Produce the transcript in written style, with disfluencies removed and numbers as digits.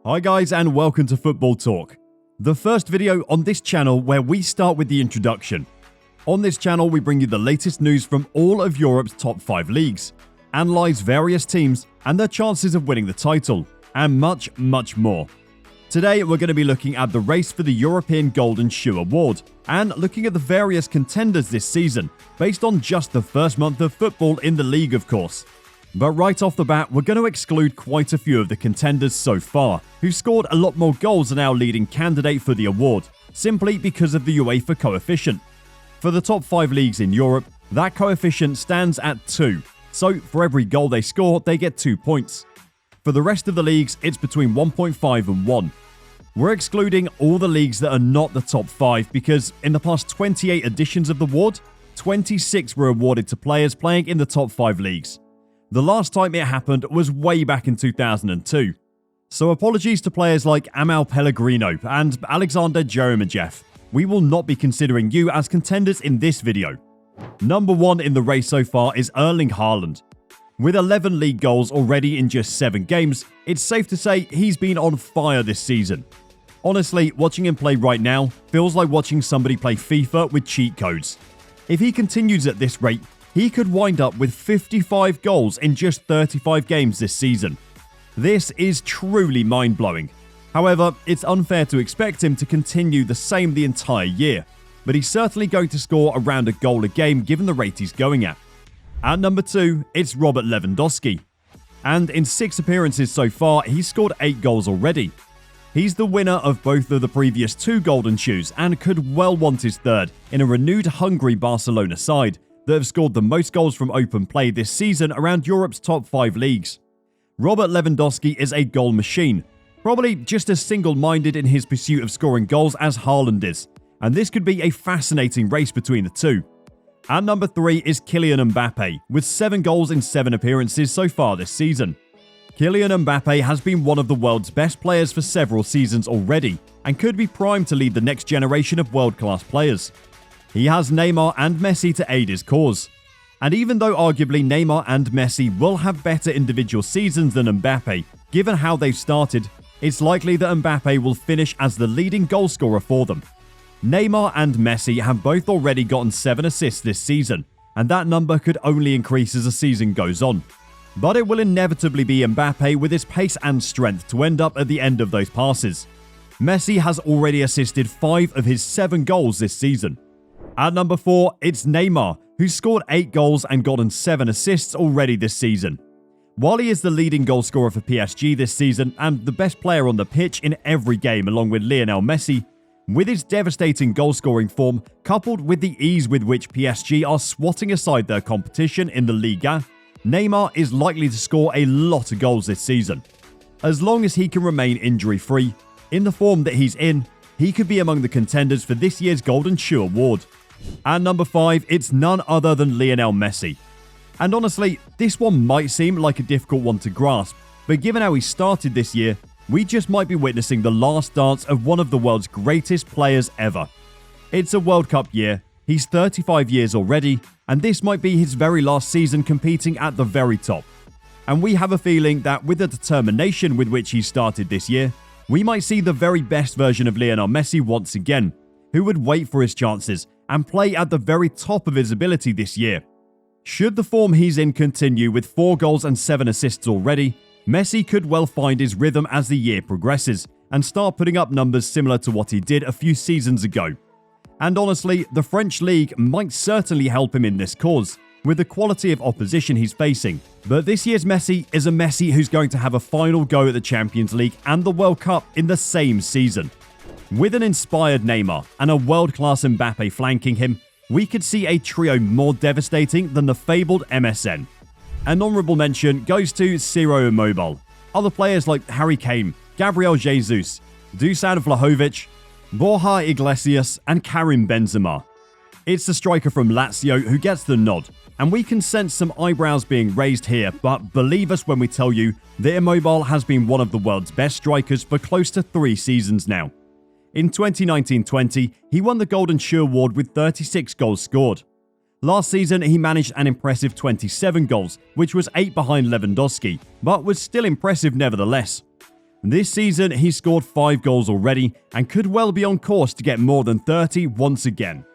Hi guys and welcome to Football Talk, the first video on this channel where we start with the introduction. On this channel we bring you the latest news from all of Europe's top 5 leagues, analyse various teams and their chances of winning the title, and much more. Today we're going to be looking at the race for the European Golden Shoe Award and looking at the various contenders this season based on just the first month of football in the league, of course. But right off the bat, we're going to exclude quite a few of the contenders so far, who scored a lot more goals than our leading candidate for the award, simply because of the UEFA coefficient. For the top 5 leagues in Europe, that coefficient stands at 2, so for every goal they score, they get 2 points. For the rest of the leagues, it's between 1.5 and 1. We're excluding all the leagues that are not the top 5 because in the past 28 editions of the award, 26 were awarded to players playing in the top 5 leagues. The last time it happened was way back in 2002. So apologies to players like Amal Pellegrino and Alexander Jeremejeff. We will not be considering you as contenders in this video. Number 1 in the race so far is Erling Haaland. With 11 league goals already in just 7 games, it's safe to say he's been on fire this season. Honestly, watching him play right now feels like watching somebody play FIFA with cheat codes. If he continues at this rate, he could wind up with 55 goals in just 35 games this season. This is truly mind-blowing. However, it's unfair to expect him to continue the same the entire year, but he's certainly going to score around a goal a game given the rate he's going at. At number 2, it's Robert Lewandowski. And in 6 appearances so far, he's scored 8 goals already. He's the winner of both of the previous 2 Golden Shoes and could well want his third in a renewed hungry Barcelona side that have scored the most goals from open play this season around Europe's top 5 leagues. Robert Lewandowski is a goal machine, probably just as single-minded in his pursuit of scoring goals as Haaland is, and this could be a fascinating race between the two. At number 3 is Kylian Mbappe, with 7 goals in 7 appearances so far this season. Kylian Mbappe has been one of the world's best players for several seasons already, and could be primed to lead the next generation of world-class players. He has Neymar and Messi to aid his cause. And even though arguably Neymar and Messi will have better individual seasons than Mbappe, given how they've started, it's likely that Mbappe will finish as the leading goalscorer for them. Neymar and Messi have both already gotten 7 assists this season, and that number could only increase as the season goes on. But it will inevitably be Mbappe with his pace and strength to end up at the end of those passes. Messi has already assisted 5 of his 7 goals this season. At number 4, it's Neymar, who's scored 8 goals and gotten 7 assists already this season. While he is the leading goalscorer for PSG this season and the best player on the pitch in every game along with Lionel Messi, with his devastating goal-scoring form coupled with the ease with which PSG are swatting aside their competition in the Liga, Neymar is likely to score a lot of goals this season. As long as he can remain injury-free, in the form that he's in, he could be among the contenders for this year's Golden Shoe Award. At number 5, it's none other than Lionel Messi. And honestly, this one might seem like a difficult one to grasp, but given how he started this year, we just might be witnessing the last dance of one of the world's greatest players ever. It's a World Cup year, he's 35 years already, and this might be his very last season competing at the very top. And we have a feeling that with the determination with which he started this year, we might see the very best version of Lionel Messi once again, who would wait for his chances and play at the very top of his ability this year. Should the form he's in continue with 4 goals and 7 assists already, Messi could well find his rhythm as the year progresses and start putting up numbers similar to what he did a few seasons ago. And honestly, the French league might certainly help him in this cause, with the quality of opposition he's facing. But this year's Messi is a Messi who's going to have a final go at the Champions League and the World Cup in the same season. With an inspired Neymar and a world-class Mbappe flanking him, we could see a trio more devastating than the fabled MSN. An honourable mention goes to Ciro Immobile, other players like Harry Kane, Gabriel Jesus, Dusan Vlahovic, Borja Iglesias and Karim Benzema. It's the striker from Lazio who gets the nod, and we can sense some eyebrows being raised here, but believe us when we tell you that Immobile has been one of the world's best strikers for close to 3 seasons now. In 2019-20, he won the Golden Shoe Award with 36 goals scored. Last season, he managed an impressive 27 goals, which was 8 behind Lewandowski, but was still impressive nevertheless. This season, he's scored 5 goals already and could well be on course to get more than 30 once again.